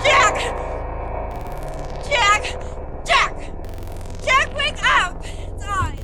Jack! Jack! Jack! Jack, wake up! It's eyes.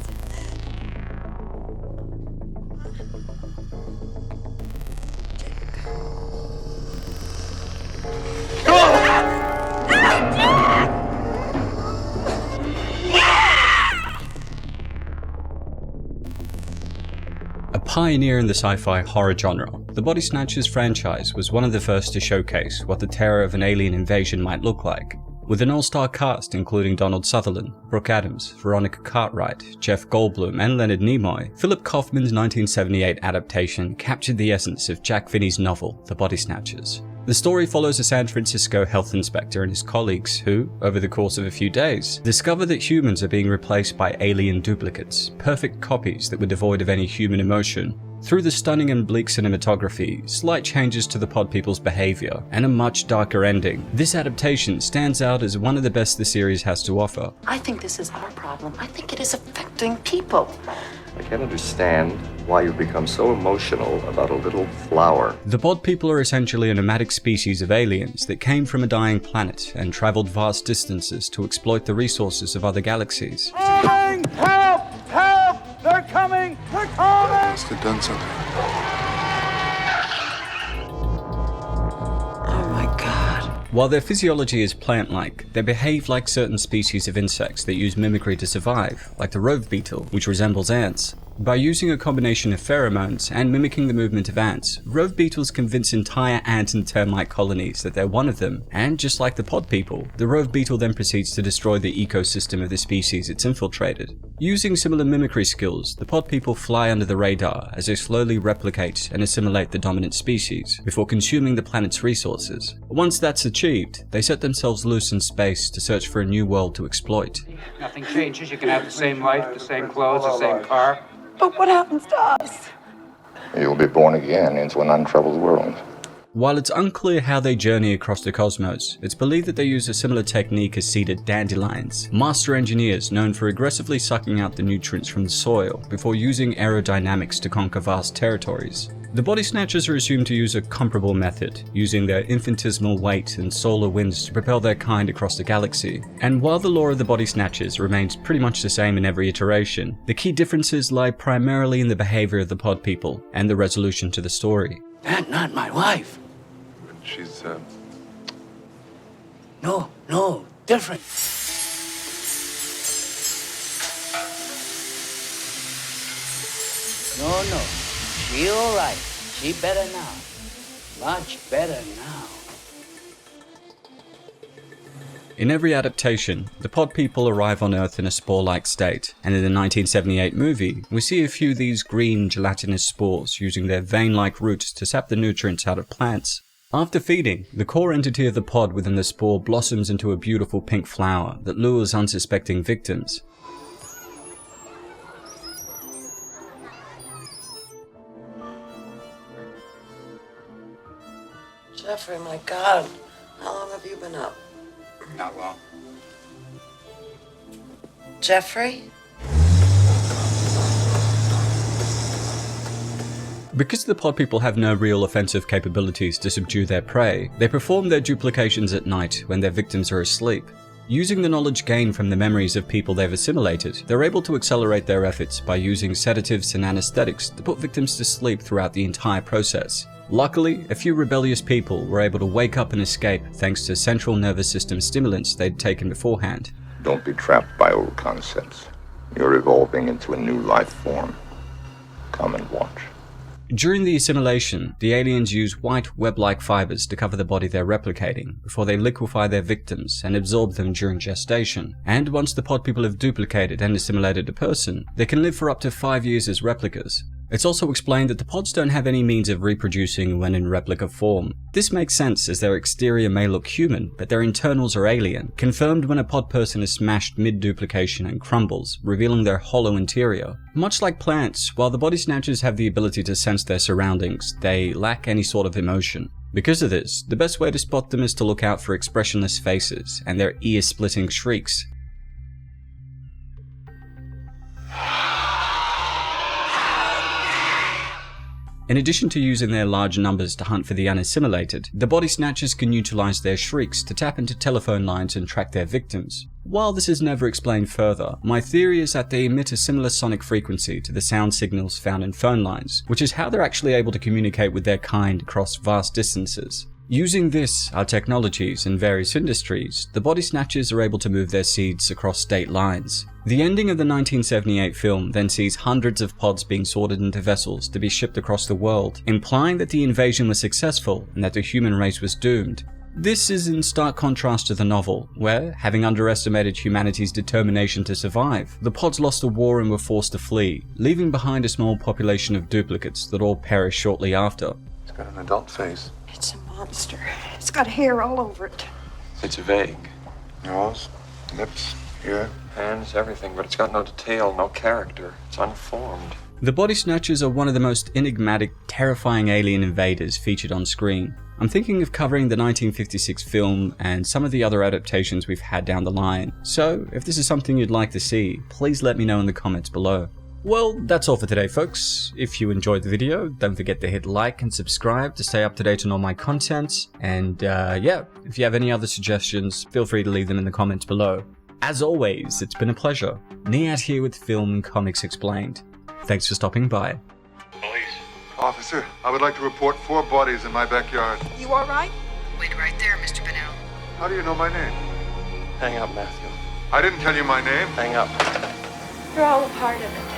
A pioneer in the sci-fi horror genre, the Body Snatchers franchise was one of the first to showcase what the terror of an alien invasion might look like. With an all-star cast including Donald Sutherland, Brooke Adams, Veronica Cartwright, Jeff Goldblum and Leonard Nimoy, Philip Kaufman's 1978 adaptation captured the essence of Jack Finney's novel, The Body Snatchers. The story follows a San Francisco health inspector and his colleagues who, over the course of a few days, discover that humans are being replaced by alien duplicates, perfect copies that were devoid of any human emotion. Through the stunning and bleak cinematography, slight changes to the pod people's behavior, and a much darker ending, this adaptation stands out as one of the best the series has to offer. I think this is our problem. I think it is affecting people. I can't understand why you become so emotional about a little flower. The pod people are essentially a nomadic species of aliens that came from a dying planet and traveled vast distances to exploit the resources of other galaxies. Help! Help! They're coming! They're coming! Must have done something. Oh my God. While their physiology is plant-like, they behave like certain species of insects that use mimicry to survive, like the rove beetle, which resembles ants. By using a combination of pheromones and mimicking the movement of ants, rove beetles convince entire ant and termite colonies that they're one of them, and just like the pod people, the rove beetle then proceeds to destroy the ecosystem of the species it's infiltrated. Using similar mimicry skills, the pod people fly under the radar as they slowly replicate and assimilate the dominant species, before consuming the planet's resources. Once that's achieved, they set themselves loose in space to search for a new world to exploit. Nothing changes. You can have the same life, the same clothes, the same car. But what happens to us? You'll be born again into an untroubled world. While it's unclear how they journey across the cosmos, it's believed that they use a similar technique as seeded dandelions, master engineers known for aggressively sucking out the nutrients from the soil before using aerodynamics to conquer vast territories. The Body Snatchers are assumed to use a comparable method, using their infinitesimal weight and solar winds to propel their kind across the galaxy. And while the lore of the Body Snatchers remains pretty much the same in every iteration, the key differences lie primarily in the behavior of the pod people and the resolution to the story. That's not my wife. She's, No, different. No. She all right. She better now. Much better now. In every adaptation, the pod people arrive on Earth in a spore-like state, and in the 1978 movie, we see a few of these green gelatinous spores using their vein-like roots to sap the nutrients out of plants. After feeding, the core entity of the pod within the spore blossoms into a beautiful pink flower that lures unsuspecting victims. Jeffrey, my God. How long have you been up? Not long. Jeffrey? Because the pod people have no real offensive capabilities to subdue their prey, they perform their duplications at night when their victims are asleep. Using the knowledge gained from the memories of people they've assimilated, they're able to accelerate their efforts by using sedatives and anesthetics to put victims to sleep throughout the entire process. Luckily, a few rebellious people were able to wake up and escape thanks to central nervous system stimulants they'd taken beforehand. Don't be trapped by old concepts. You're evolving into a new life form. Come and watch. During the assimilation, the aliens use white web-like fibers to cover the body they're replicating before they liquefy their victims and absorb them during gestation. And once the pod people have duplicated and assimilated a person, they can live for up to 5 years as replicas. It's also explained that the pods don't have any means of reproducing when in replica form. This makes sense as their exterior may look human, but their internals are alien, confirmed when a pod person is smashed mid-duplication and crumbles, revealing their hollow interior. Much like plants, while the Body Snatchers have the ability to sense their surroundings, they lack any sort of emotion. Because of this, the best way to spot them is to look out for expressionless faces and their ear-splitting shrieks. In addition to using their large numbers to hunt for the unassimilated, the body snatchers can utilize their shrieks to tap into telephone lines and track their victims. While this is never explained further, my theory is that they emit a similar sonic frequency to the sound signals found in phone lines, which is how they're actually able to communicate with their kind across vast distances. Using this, our technologies, and various industries, the body snatchers are able to move their seeds across state lines. The ending of the 1978 film then sees hundreds of pods being sorted into vessels to be shipped across the world, implying that the invasion was successful and that the human race was doomed. This is in stark contrast to the novel, where, having underestimated humanity's determination to survive, the pods lost a war and were forced to flee, leaving behind a small population of duplicates that all perished shortly after. It's got an adult face. It's a monster. It's got hair all over it. It's vague. Nose, lips, ear. Hands, everything, but it's got no detail, no character. It's unformed. The body snatchers are one of the most enigmatic, terrifying alien invaders featured on screen. I'm thinking of covering the 1956 film and some of the other adaptations we've had down the line, so if this is something you'd like to see, please let me know in the comments below. Well, that's all for today, folks. If you enjoyed the video, don't forget to hit like and subscribe to stay up to date on all my content, and yeah, if you have any other suggestions, feel free to leave them in the comments below. As always, it's been a pleasure. Niyat here with Film and Comics Explained. Thanks for stopping by. Officer, I would like to report 4 bodies in my backyard. You all right? Wait right there, Mr. Bennell. How do you know my name? Hang up, Matthew. I didn't tell you my name. Hang up. You're all a part of it.